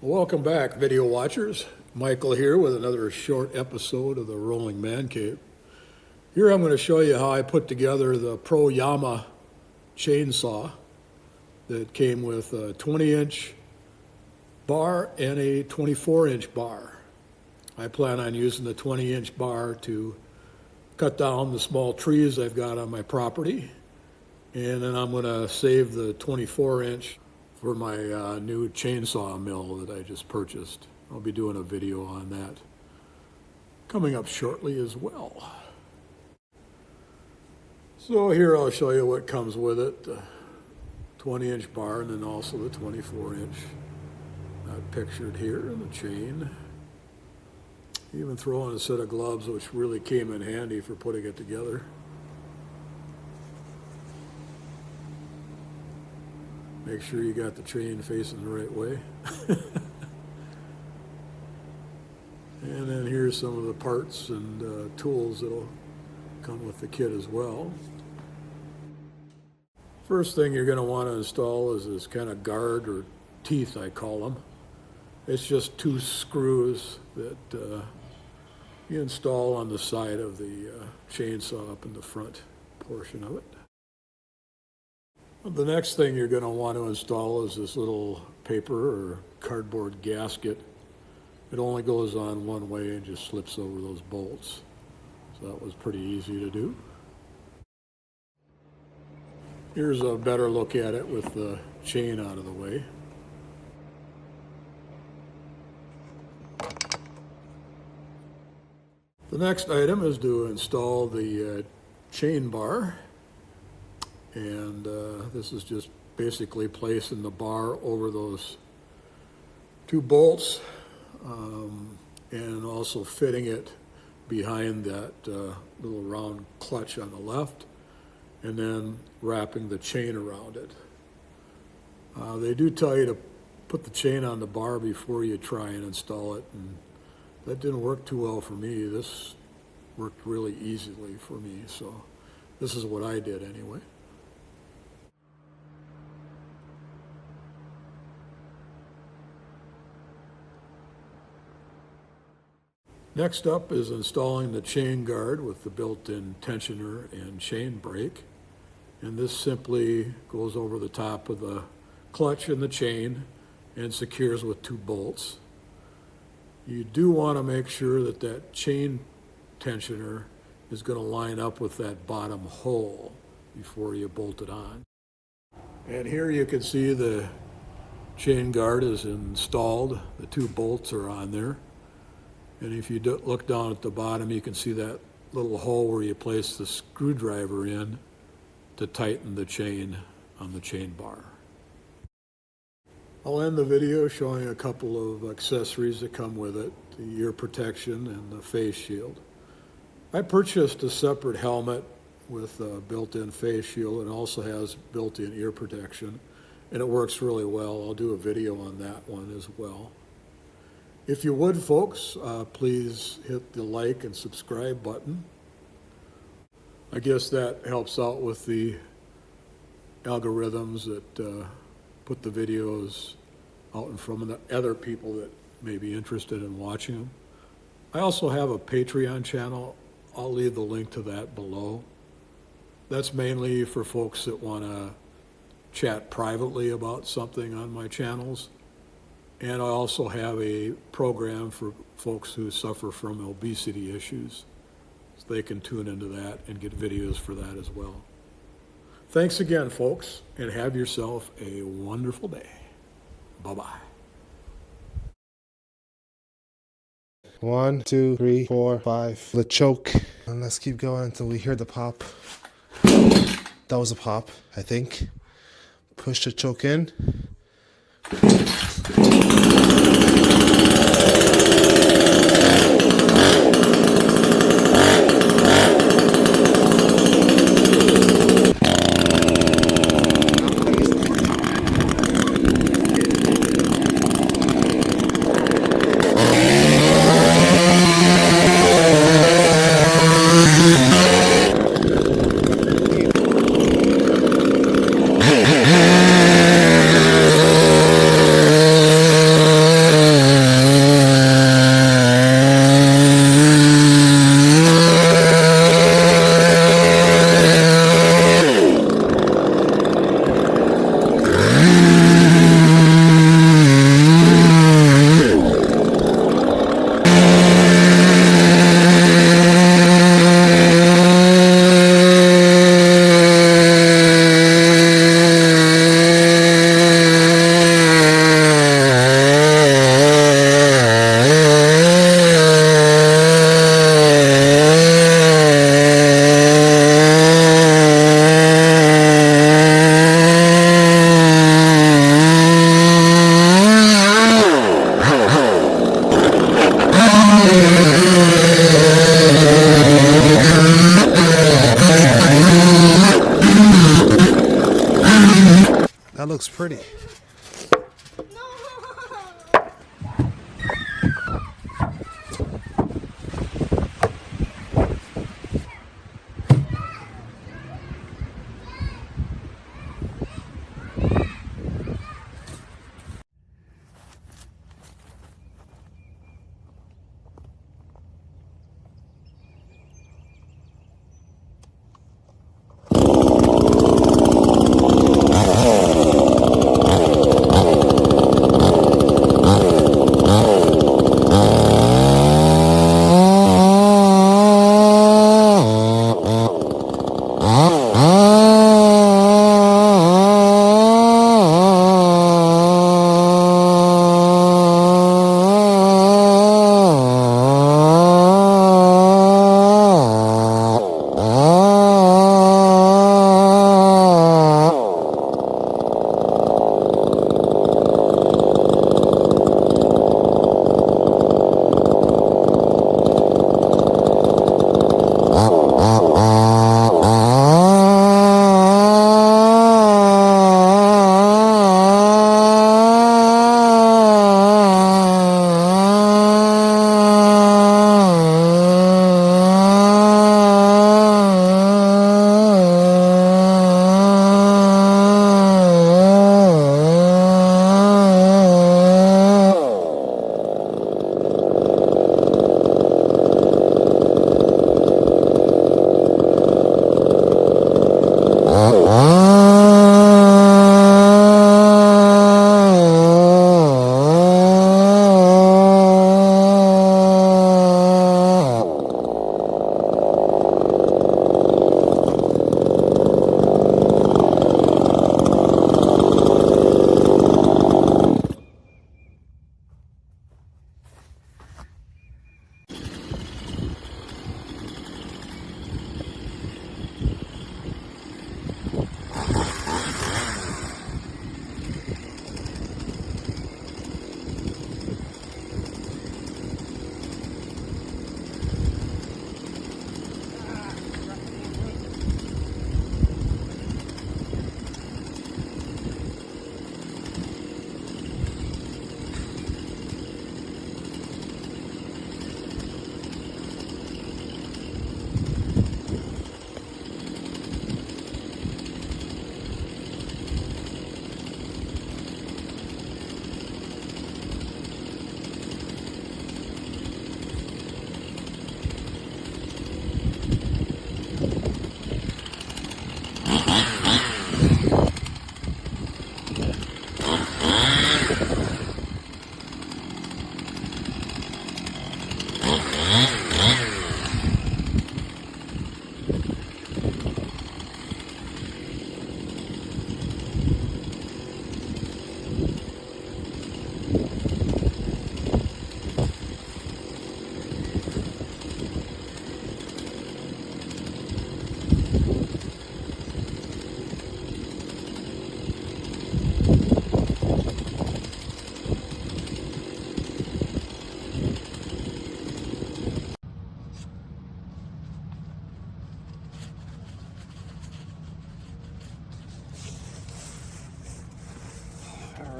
Welcome back, video watchers. Michael here with another short episode of the Rolling Man Cave. Here I'm going to show you how I put together the PROYAMA chainsaw that came with a 20-inch bar and a 24-inch bar. I plan on using the 20-inch bar to cut down the small trees I've got on my property, and then I'm going to save the 24-inch for my new chainsaw mill that I just purchased. I'll be doing a video on that coming up shortly as well. So here I'll show you what comes with it. The 20-inch bar and then also the 24-inch. Not pictured here in the chain. Even throw in a set of gloves, which really came in handy for putting it together. Make sure you got the chain facing the right way. And then here's some of the parts and tools that'll come with the kit as well. First thing you're going to want to install is this kind of guard, or teeth I call them. It's just two screws that you install on the side of the chainsaw up in the front portion of it. The next thing you're going to want to install is this little paper or cardboard gasket. It only goes on one way and just slips over those bolts. So that was pretty easy to do. Here's a better look at it with the chain out of the way. The next item is to install the chain bar. And this is just basically placing the bar over those two bolts and also fitting it behind that little round clutch on the left, and then wrapping the chain around it. They do tell you to put the chain on the bar before you try and install it, and that didn't work too well for me. This worked really easily for me, so this is what I did anyway. Next up is installing the chain guard with the built-in tensioner and chain brake. And this simply goes over the top of the clutch and the chain and secures with two bolts. You do want to make sure that that chain tensioner is going to line up with that bottom hole before you bolt it on. And here you can see the chain guard is installed. The two bolts are on there. And if you look down at the bottom, you can see that little hole where you place the screwdriver in to tighten the chain on the chain bar. I'll end the video showing a couple of accessories that come with it, the ear protection and the face shield. I purchased a separate helmet with a built-in face shield, and also has built-in ear protection, and it works really well. I'll do a video on that one as well. If you would, folks, please hit the like and subscribe button. I guess that helps out with the algorithms that put the videos out in front of the other people that may be interested in watching them. I also have a Patreon channel. I'll leave the link to that below. That's mainly for folks that want to chat privately about something on my channels. And I also have a program for folks who suffer from obesity issues, so they can tune into that and get videos for that as well. Thanks again, folks, and have yourself a wonderful day. Bye-bye. 1, 2, 3, 4, 5. The choke. And let's keep going until we hear the pop. That was a pop, I think. Push the choke in. pretty.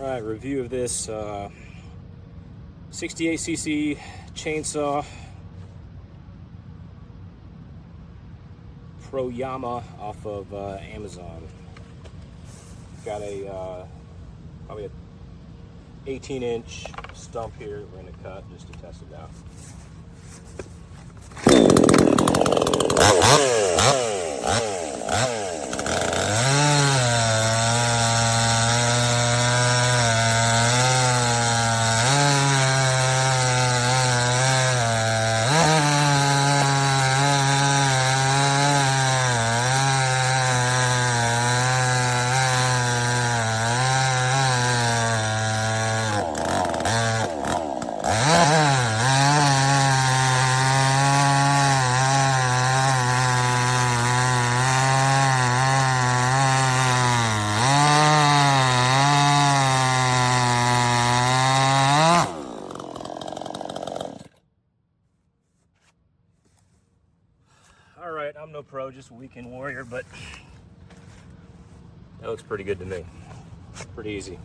Alright, review of this 68cc chainsaw, PROYAMA off of Amazon. Got a probably a 18-inch stump here we're going to cut just to test it out. Alright, I'm no pro, just a weekend warrior, but that looks pretty good to me. Pretty easy.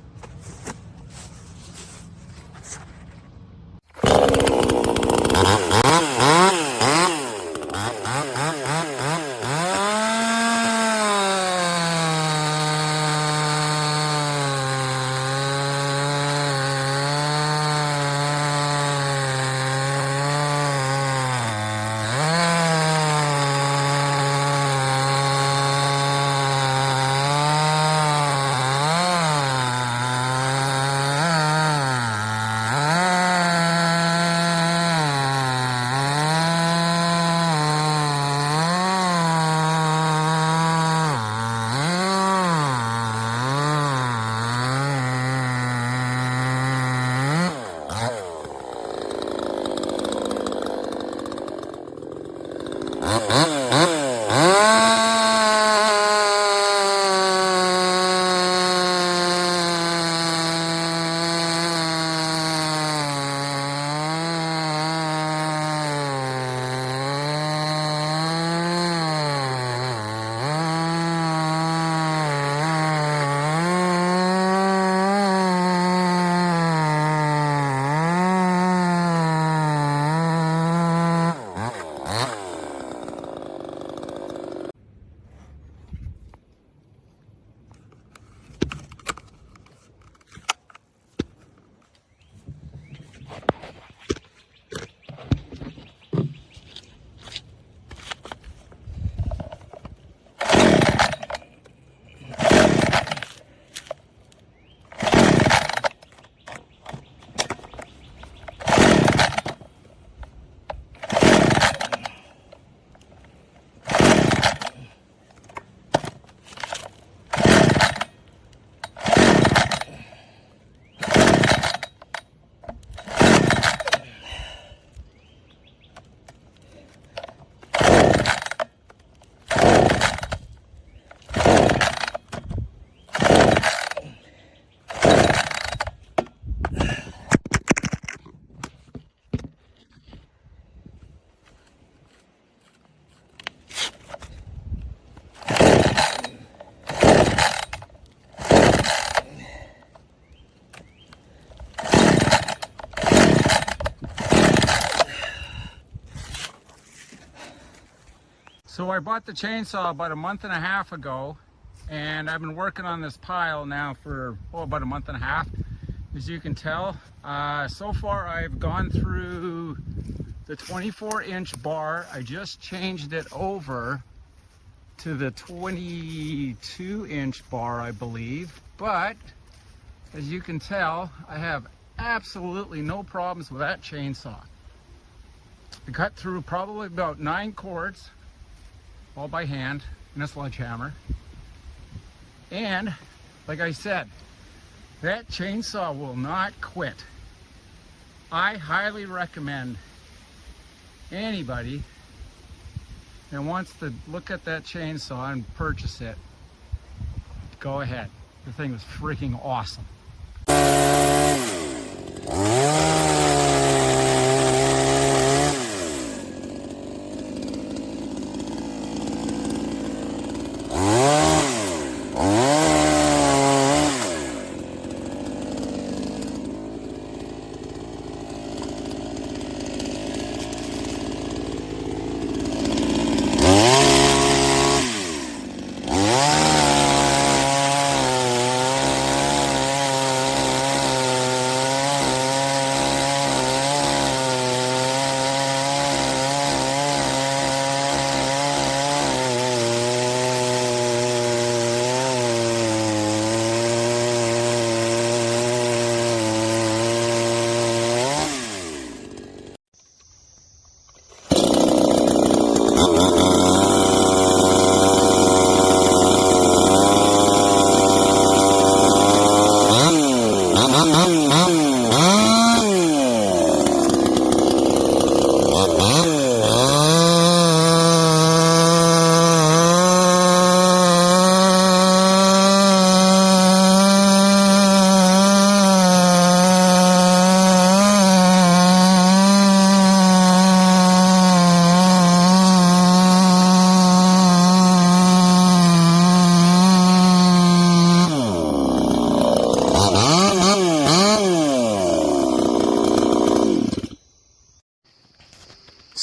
So I bought the chainsaw about a month and a half ago, and I've been working on this pile now for about a month and a half, as you can tell. So far I've gone through the 24-inch bar. I just changed it over to the 22-inch bar, I believe. But as you can tell, I have absolutely no problems with that chainsaw. I cut through probably about 9 cords, all by hand in a sledgehammer. And like I said, that chainsaw will not quit. I highly recommend anybody that wants to look at that chainsaw and purchase it, go ahead. The thing is freaking awesome.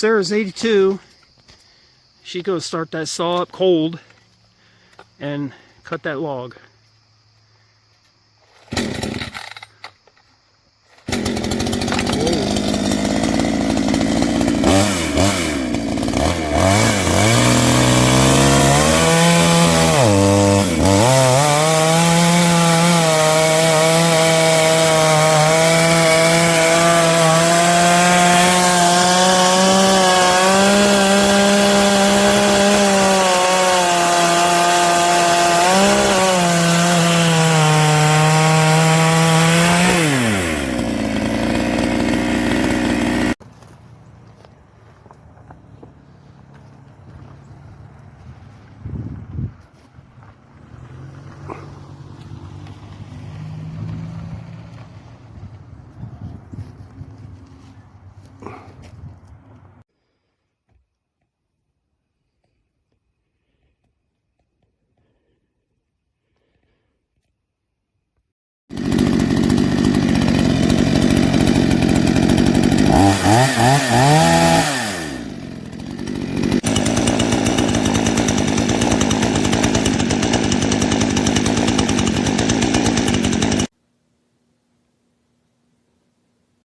Sarah's 82. She's going to start that saw up cold and cut that log.